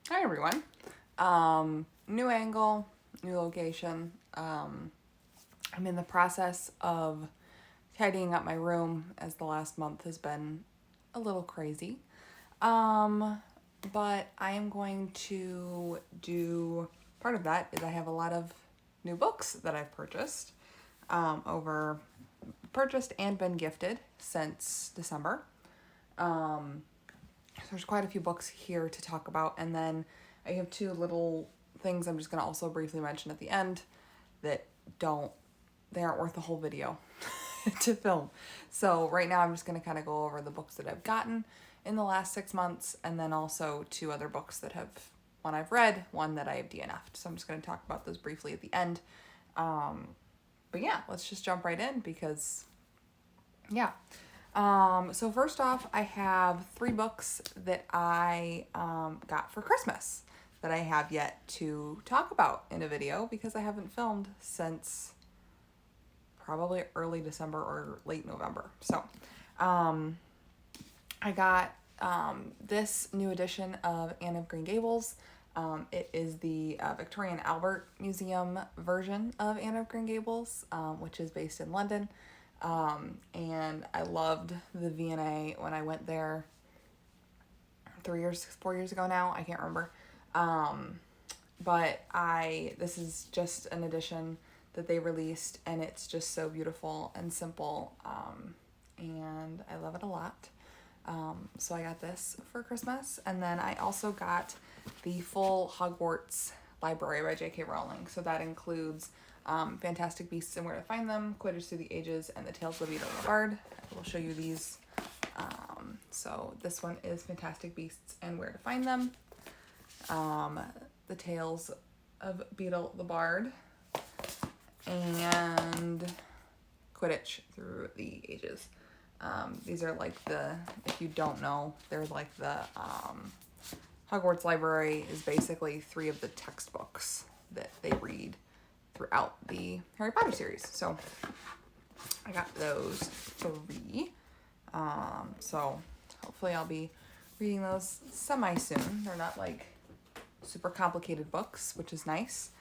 Hi everyone. New angle, new location. I'm in the process of tidying up my room as the last month has been a little crazy. Um, but I am going to do part of that is I have a lot of new books that I've over purchased and been gifted since December. Um, so there's quite a few books here to talk about, and then I have two little things I'm just going to also briefly mention at the end that don't they aren't worth the whole video to film. So right now I'm just going to kind of go over the books that I've gotten in the last 6 months, and then also two other books that have one I've read, one that I have DNF'd. So I'm just going to talk about those briefly at the end. Um, but yeah, let's just jump right in because yeah. So first off, I have three books that I got for Christmas that I have yet to talk about in a video because I haven't filmed since probably early December or late November. So um, I got this new edition of Anne of Green Gables. It is the Victoria and Albert Museum version of Anne of Green Gables, which is based in London. And I loved the V&A when I went there 4 years ago now. I can't remember. But this is just an edition that they released, and it's just so beautiful and simple. And I love it a lot. So I got this for Christmas, and then I also got the full Hogwarts library by J.K. Rowling. So that includes Fantastic Beasts and Where to Find Them, Quidditch Through the Ages, and the Tales of Beedle and the Bard. I will show you these. So this one is Fantastic Beasts and Where to Find Them. The Tales of Beedle the Bard, and Quidditch Through the Ages. These are like if you don't know, they're like the Hogwarts Library is basically three of the textbooks that they read throughout the Harry Potter series. So I got those three. So hopefully I'll be reading those semi soon. They're not like super complicated books, which is nice.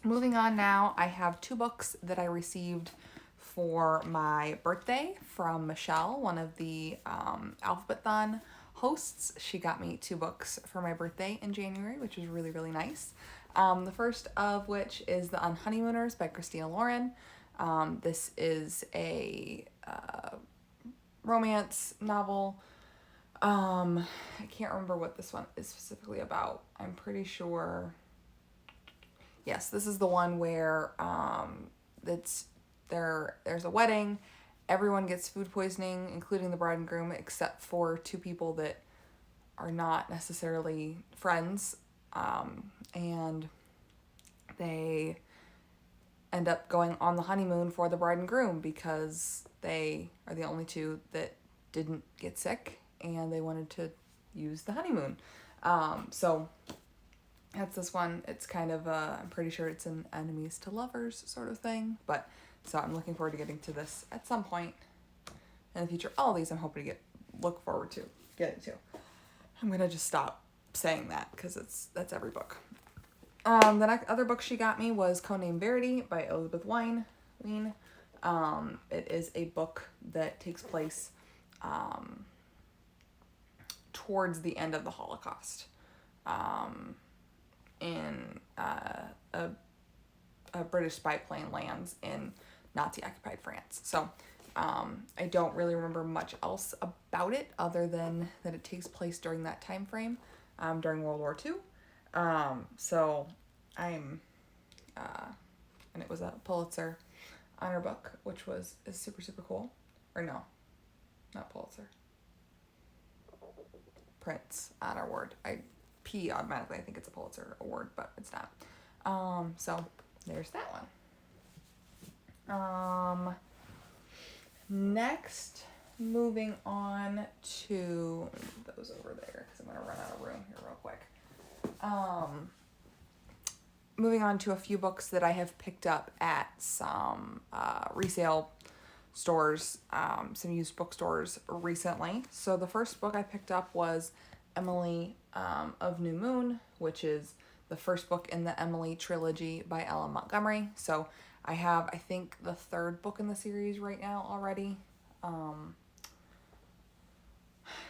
Moving on now, I have two books that I received for my birthday from Michelle, one of the Alphabeton hosts. She got me two books for my birthday in January, which was really, really nice. The first of which is The Unhoneymooners by Christina Lauren. This is a romance novel. I can't remember what this one is specifically about. I'm pretty sure. Yes, this is the one where there's a wedding. Everyone gets food poisoning, including the bride and groom, except for two people that are not necessarily friends. And they end up going on the honeymoon for the bride and groom because they are the only two that didn't get sick and they wanted to use the honeymoon. So that's this one. It's kind of I'm pretty sure it's an enemies to lovers sort of thing. But so I'm looking forward to getting to this at some point in the future. All these I'm hoping to look forward to getting to. I'm gonna just stop saying that because that's every book. The next other book she got me was Codename Verity by Elizabeth Wein. It is a book that takes place towards the end of the Holocaust. In a British spy plane lands in Nazi-occupied France. So I don't really remember much else about it other than that it takes place during that time frame, during World War II. So I'm, and it was a Pulitzer honor book, which is super, super cool. Or no, not Pulitzer. Prince honor award. Automatically I think it's a Pulitzer award, but it's not. So there's that one. Next, moving on to those over there because I'm gonna run out of room here real quick. Moving on to a few books that I have picked up at some resale stores, some used bookstores recently. So the first book I picked up was Emily of New Moon, which is the first book in the Emily trilogy by Ellen Montgomery. So I have, I think, the third book in the series right now already.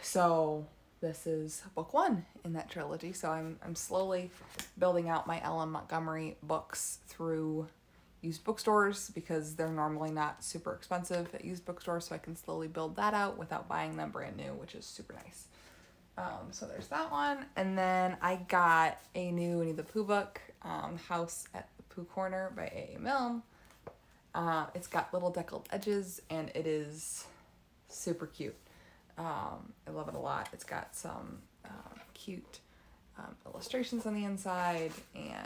So this is book one in that trilogy. So I'm slowly building out my Ellen Montgomery books through used bookstores because they're normally not super expensive at used bookstores. So I can slowly build that out without buying them brand new, which is super nice. So there's that one. And then I got a new Winnie the Pooh book, House at the Pooh Corner by A.A. Milne. It's got little deckled edges and it is super cute. I love it a lot. It's got some cute illustrations on the inside and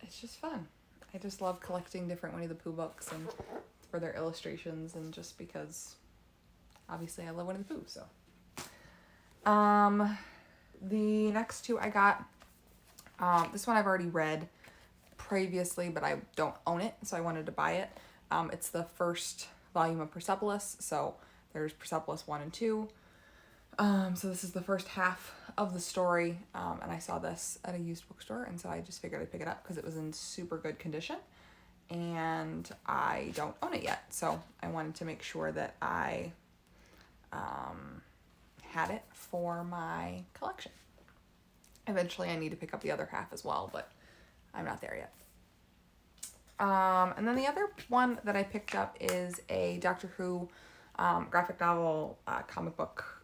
it's just fun. I just love collecting different Winnie the Pooh books and for their illustrations and just because obviously I love Winnie the Pooh, so. The next two I got, this one I've already read previously, but I don't own it, so I wanted to buy it. It's the first volume of Persepolis, so there's Persepolis 1 and 2. So this is the first half of the story, and I saw this at a used bookstore, and so I just figured I'd pick it up because it was in super good condition, and I don't own it yet, so I wanted to make sure that I had it for my collection. Eventually I need to pick up the other half as well, but I'm not there yet. And then the other one that I picked up is a Doctor Who graphic novel comic book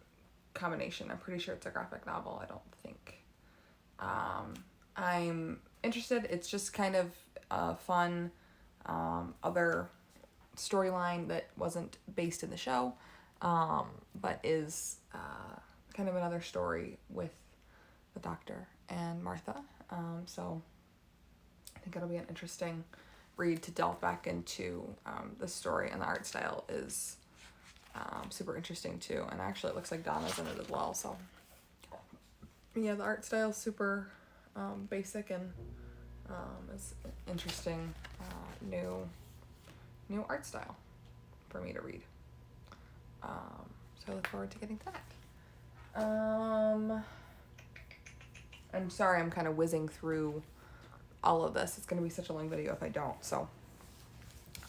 combination. I'm pretty sure it's a graphic novel. I don't think. I'm interested. It's just kind of a fun other storyline that wasn't based in the show, but is kind of another story with the Doctor and Martha. So I think it'll be an interesting read to delve back into the story, and the art style is super interesting too. And actually it looks like Donna's in it as well. So yeah, the art style is super basic and is interesting new art style for me to read. So I look forward to getting that. I'm sorry I'm kind of whizzing through all of this. It's going to be such a long video if I don't. So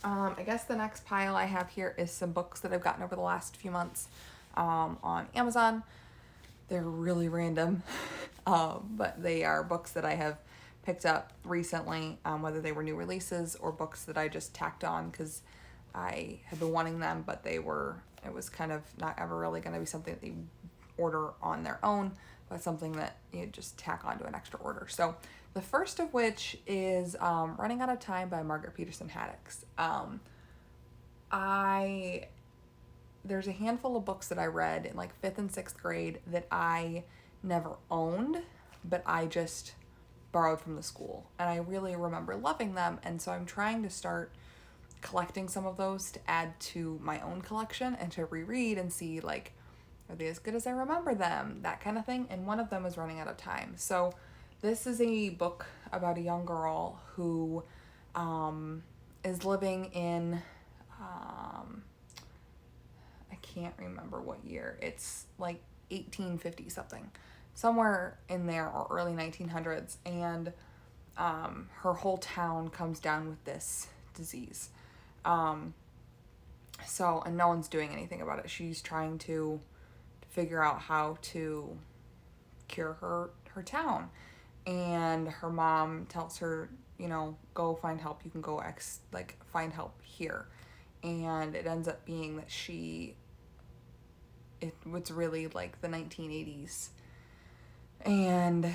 I guess the next pile I have here is some books that I've gotten over the last few months on Amazon. They're really random, but they are books that I have picked up recently, whether they were new releases or books that I just tacked on because I had been wanting them, but it was kind of not ever really going to be something that they order on their own, but something that you just tack onto an extra order. So the first of which is Running Out of Time by Margaret Peterson Haddix. There's a handful of books that I read in like 5th and 6th grade that I never owned, but I just borrowed from the school. And I really remember loving them. And so I'm trying to start collecting some of those to add to my own collection and to reread and see like, are they as good as I remember them? That kind of thing. And one of them is Running Out of Time. So this is a book about a young girl who is living in, I can't remember what year. It's like 1850 something. Somewhere in there, or early 1900s. And her whole town comes down with this disease. And no one's doing anything about it. She's trying to figure out how to cure her town. And her mom tells her, go find help. You can go find help here. And it ends up being that it's really like the 1980s. And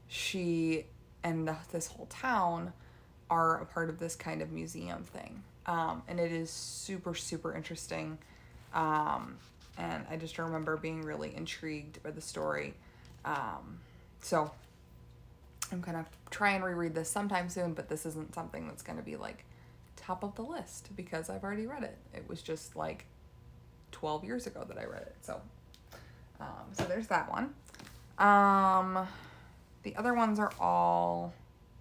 she and this whole town are a part of this kind of museum thing. And it is super, super interesting. And I just remember being really intrigued by the story. So I'm going to try and reread this sometime soon, but this isn't something that's going to be like top of the list because I've already read it. It was just like 12 years ago that I read it. So there's that one. The other ones are all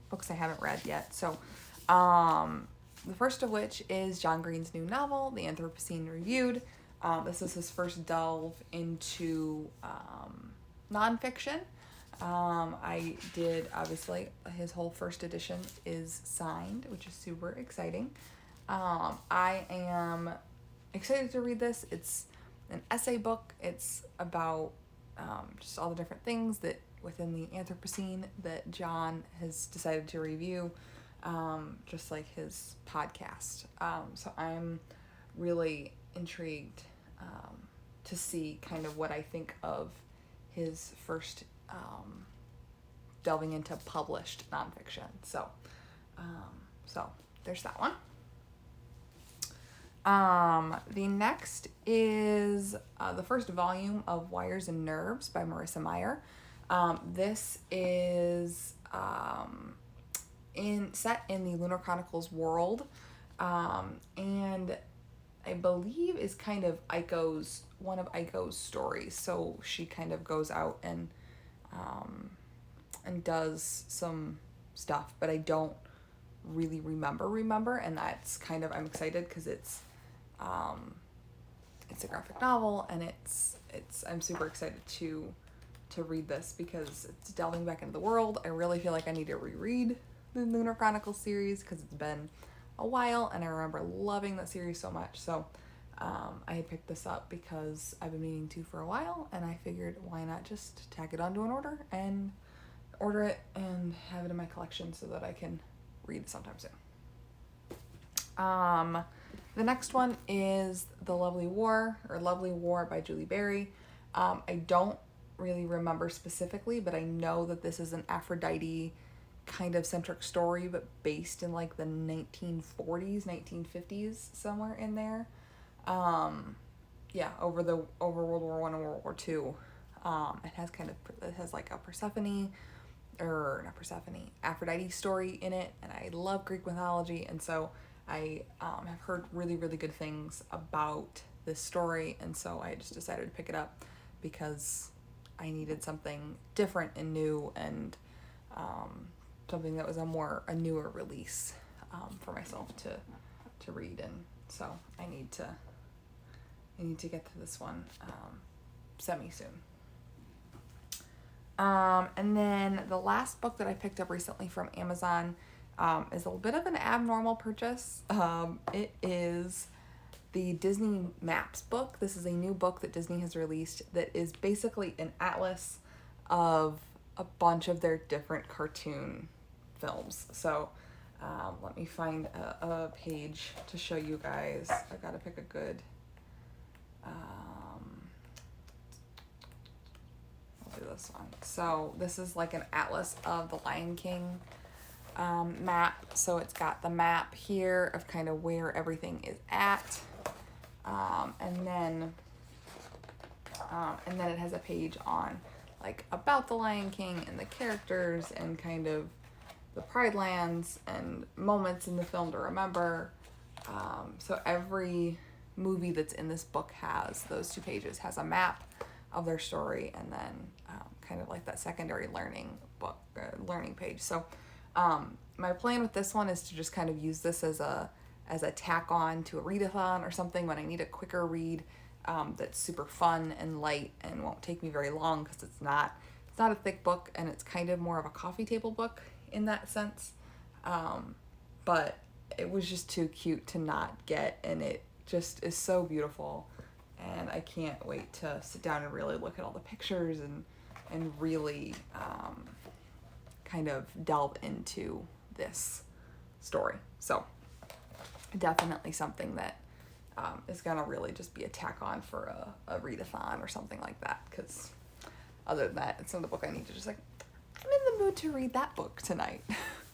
books I haven't read yet. So the first of which is John Green's new novel, The Anthropocene Reviewed. This is his first delve into nonfiction. I did, obviously, his whole first edition is signed, which is super exciting. I am excited to read this. It's an essay book. It's about just all the different things that within the Anthropocene that John has decided to review, just like his podcast. So I'm really intrigued to see kind of what I think of his first delving into published nonfiction. So there's that one. The next is the first volume of Wires and Nerves by Marissa Meyer. This is set in the Lunar Chronicles world, and I believe is kind of one of Aiko's stories. So she kind of goes out and does some stuff, but I don't really remember, and that's kind of, I'm excited because it's a graphic novel, and I'm super excited to read this because it's delving back into the world. I really feel like I need to reread the Lunar Chronicles series because it's been a while, and I remember loving that series so much. So I had picked this up because I've been meaning to for a while, and I figured why not just tag it onto an order and order it and have it in my collection so that I can read it sometime soon. The next one is The Lovely War by Julie Berry. I don't really remember specifically, but I know that this is an Aphrodite kind of centric story, but based in like the 1940s, 1950s, somewhere in there. Over World War I and World War II. It has like a Aphrodite story in it, and I love Greek mythology, and so I have heard really, really good things about this story, and so I just decided to pick it up because I needed something different and new, and something that was a newer release for myself to read, and so I need to get to this one semi soon. And then the last book that I picked up recently from Amazon is a bit of an abnormal purchase. It is the Disney Maps book. This is a new book that Disney has released that is basically an atlas of a bunch of their different cartoon films. So let me find a page to show you guys. I gotta pick a good... I'll do this one. So this is like an atlas of the Lion King map. So it's got the map here of kind of where everything is at. And then it has a page on like about the Lion King and the characters and kind of the Pride Lands and moments in the film to remember. So every movie that's in this book has those two pages, has a map of their story, and then kind of like that secondary learning page. So my plan with this one is to just kind of use this as a tack on to a readathon or something when I need a quicker read that's super fun and light and won't take me very long, because it's not a thick book, and it's kind of more of a coffee table book in that sense. But it was just too cute to not get, and it just is so beautiful, and I can't wait to sit down and really look at all the pictures and really kind of delve into this story. So definitely something that is gonna really just be a tack on for a readathon or something like that, because other than that, it's another book I need to just like, I'm in the mood to read that book tonight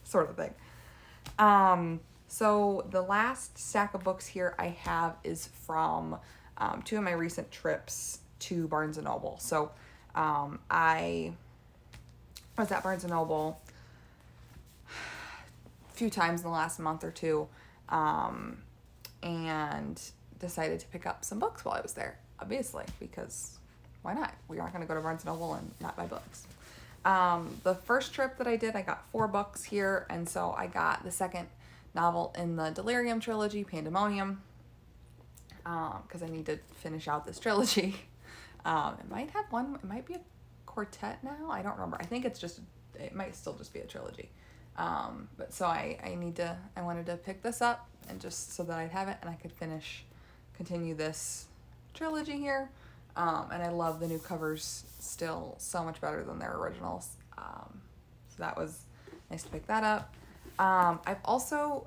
sort of thing. So the last stack of books here I have is from two of my recent trips to Barnes & Noble. So I was at Barnes & Noble a few times in the last month or two, and decided to pick up some books while I was there, obviously, because why not? We aren't going to go to Barnes & Noble and not buy books. The first trip that I did, I got 4 books here, and so I got the second novel in the Delirium trilogy, Pandemonium. because I need to finish out this trilogy. It might have one, it might be a quartet now. I don't remember. I think it might still just be a trilogy. But so I wanted to pick this up and just so that I'd have it and I could continue this trilogy here. And I love the new covers still so much better than their originals. So that was nice to pick that up. I also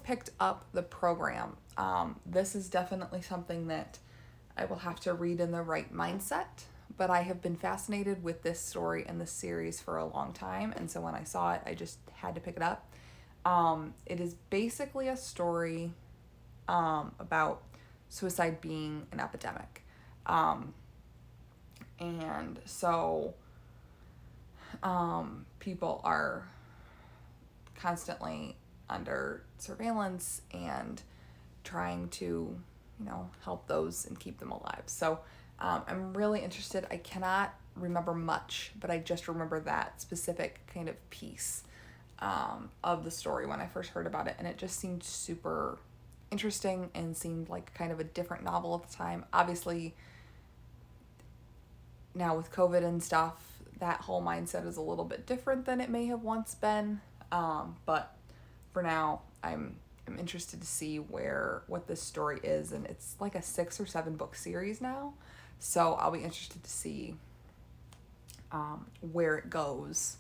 picked up the program. This is definitely something that I will have to read in the right mindset, but I have been fascinated with this story and this series for a long time, and so when I saw it, I just had to pick it up. It is basically a story about suicide being an epidemic. And so people are constantly under surveillance and trying to, help those and keep them alive. So I'm really interested. I cannot remember much, but I just remember that specific kind of piece of the story when I first heard about it, and it just seemed super interesting and seemed like kind of a different novel at the time. Obviously, now with COVID and stuff, that whole mindset is a little bit different than it may have once been. But for now, I'm interested to see what this story is, and it's like a 6 or 7 book series now. So I'll be interested to see where it goes,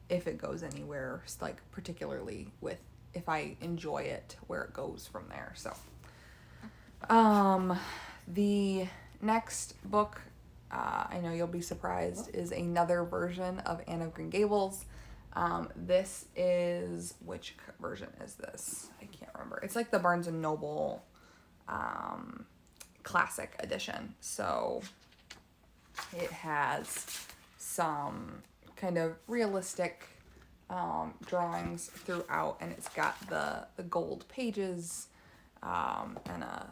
if it goes anywhere, like particularly with if I enjoy it, where it goes from there. So the next book, I know you'll be surprised, is another version of Anne of Green Gables. This is, which version is this? I can't remember. It's like the Barnes & Noble classic edition. So it has some kind of realistic drawings throughout, and it's got the gold pages and a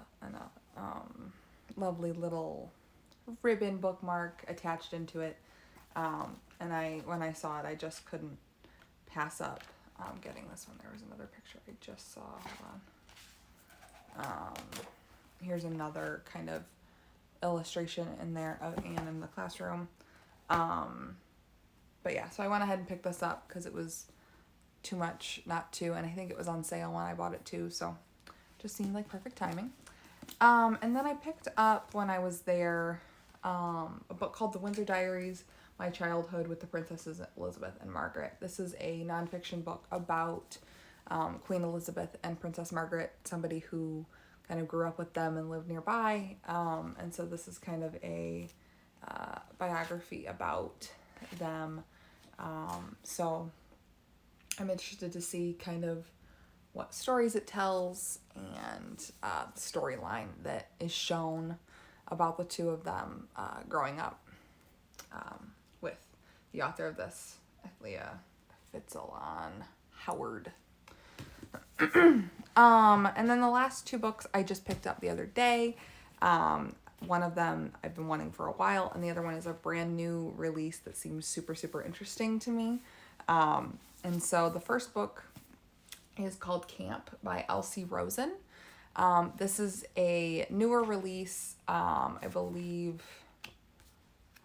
lovely little ribbon bookmark attached into it. And when I saw it, I just couldn't pass up getting this one. There was another picture I just saw. Hold on. Here's another kind of illustration in there of Anne in the classroom. But yeah, so I went ahead and picked this up because it was too much not to, and I think it was on sale when I bought it too, so just seemed like perfect timing. And then I picked up when I was there a book called The Windsor Diaries, My Childhood with the Princesses Elizabeth and Margaret. This is a nonfiction book about Queen Elizabeth and Princess Margaret, somebody who kind of grew up with them and lived nearby. And so this is kind of a biography about them. So I'm interested to see kind of what stories it tells and the storyline that is shown about the two of them growing up with the author of this, Leah Fitzelon Howard. And then the last 2 books I just picked up the other day. One of them I've been wanting for a while, and the other one is a brand new release that seems super, super interesting to me. And so the first book is called Camp by Elsie Rosen. This is a newer release, I believe.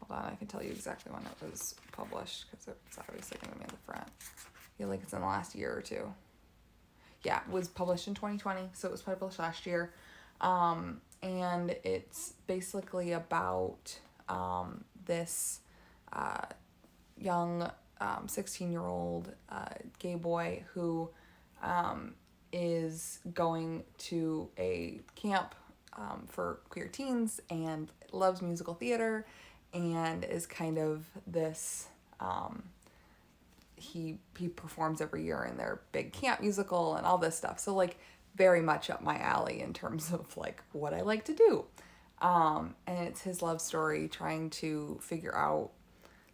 Hold on, I can tell you exactly when it was published because it's obviously going to be in the front. I feel like it's in the last year or 2. Yeah, it was published in 2020, so it was published last year. And it's basically about this young 16-year-old gay boy who is going to a camp for queer teens and loves musical theater and is kind of this, he performs every year in their big camp musical and all this stuff. So like very much up my alley in terms of like what I like to do. And it's his love story trying to figure out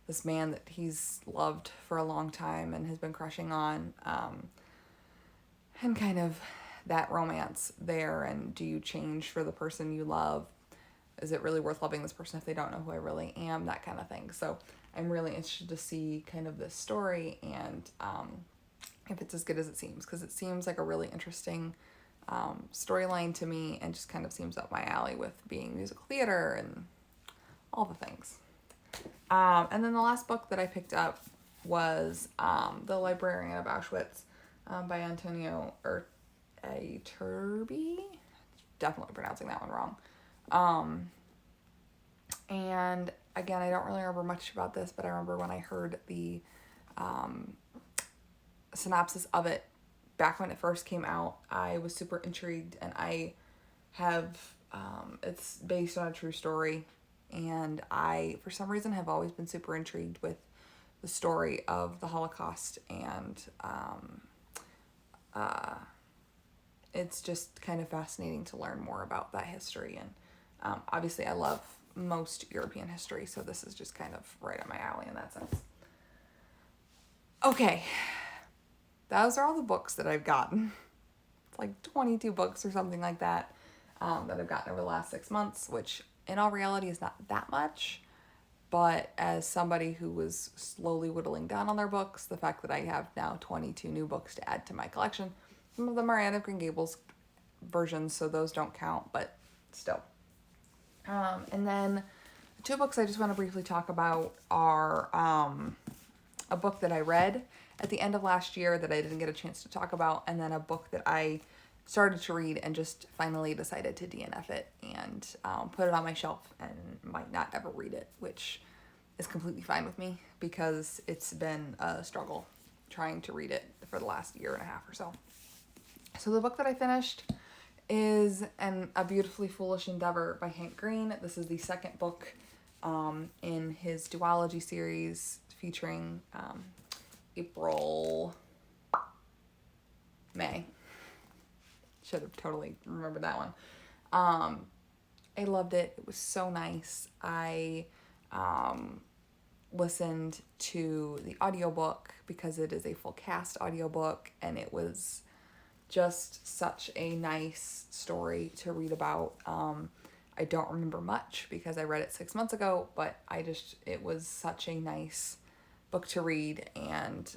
this man that he's loved for a long time and has been crushing on, and kind of that romance there. And do you change for the person you love? Is it really worth loving this person if they don't know who I really am? That kind of thing. So I'm really interested to see kind of this story and if it's as good as it seems, because it seems like a really interesting storyline to me, and just kind of seems up my alley with being musical theater and all the things. And then the last book that I picked up was The Librarian of Auschwitz by Antonio Turby. Definitely pronouncing that one wrong. And again, I don't really remember much about this, but I remember when I heard the synopsis of it back when it first came out, I was super intrigued, and I have, it's based on a true story, and I, for some reason, have always been super intrigued with the story of the Holocaust, and it's just kind of fascinating to learn more about that history, and obviously I love most European history, so this is just kind of right up my alley in that sense. Okay, those are all the books that I've gotten. It's like 22 books or something like that that I've gotten over the last 6 months, which in all reality is not that much. But as somebody who was slowly whittling down on their books, the fact that I have now 22 new books to add to my collection, some of them are Anne of Green Gables versions, so those don't count, but still. And then the two books I just want to briefly talk about are a book that I read at the end of last year that I didn't get a chance to talk about, and then a book that I started to read and just finally decided to DNF it and put it on my shelf and might not ever read it, which is completely fine with me because it's been a struggle trying to read it for the last year and a half or so. So the book that I finished is A Beautifully Foolish Endeavor by Hank Green. This is the second book in his duology series featuring May. Should have totally remembered that one. I loved it. It was so nice. I listened to the audiobook because it is a full cast audiobook, and it was just such a nice story to read about. I don't remember much because I read it 6 months ago, but it was such a nice book to read, and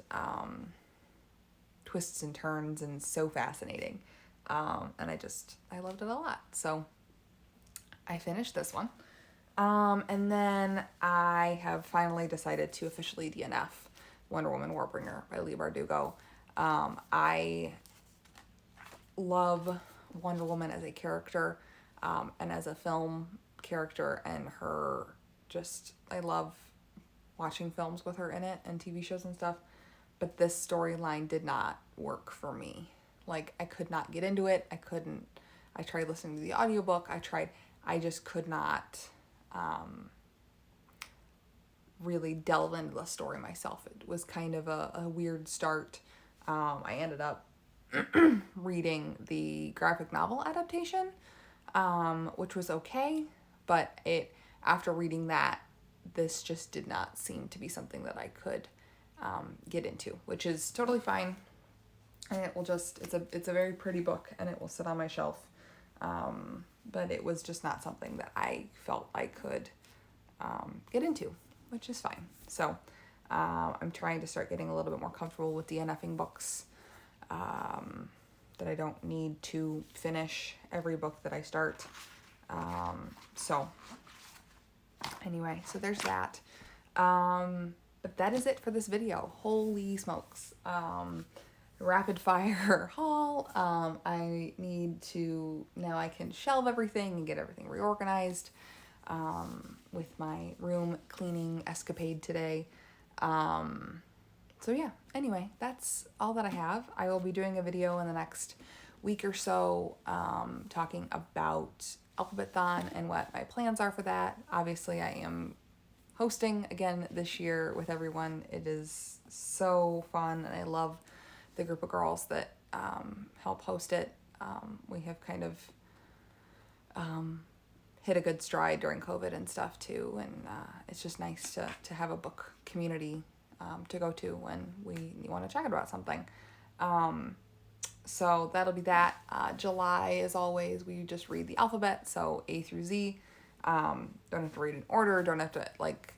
twists and turns, and so fascinating. And I loved it a lot. So I finished this one. And then I have finally decided to officially DNF Wonder Woman Warbringer by Leigh Bardugo. I love Wonder Woman as a character, and as a film character, and I love watching films with her in it and TV shows and stuff, but this storyline did not work for me. Like, I could not get into it. I tried listening to the audiobook. I just could not really delve into the story myself. It was kind of a weird start. I ended up reading the graphic novel adaptation, which was okay, but after reading that, this just did not seem to be something that I could get into, which is totally fine. And it's a very pretty book, and it will sit on my shelf. But it was just not something that I felt I could get into, which is fine. So I'm trying to start getting a little bit more comfortable with DNFing books, that I don't need to finish every book that I start. So anyway, so there's that. But that is it for this video. Holy smokes. Rapid fire haul. I need to, now I can shelve everything and get everything reorganized, with my room cleaning escapade today. So yeah, anyway, that's all that I have. I will be doing a video in the next week or so, talking about Alphabet-thon and what my plans are for that. Obviously, I am hosting again this year with everyone. It is so fun, and I love the group of girls that help host it. We have kind of hit a good stride during COVID and stuff too, and it's just nice to have a book community to go to when we want to chat about something. So that'll be that. July, as always, we just read the alphabet, so A through Z. Don't have to read in order, don't have to,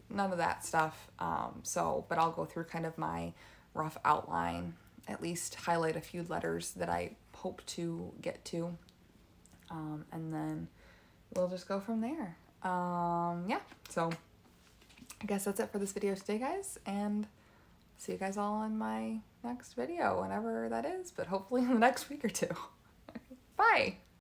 none of that stuff. But I'll go through kind of my rough outline, at least highlight a few letters that I hope to get to. And then we'll just go from there. Yeah, so I guess that's it for this video today, guys, and see you guys all in my next video, whenever that is, but hopefully in the next week or two. Bye!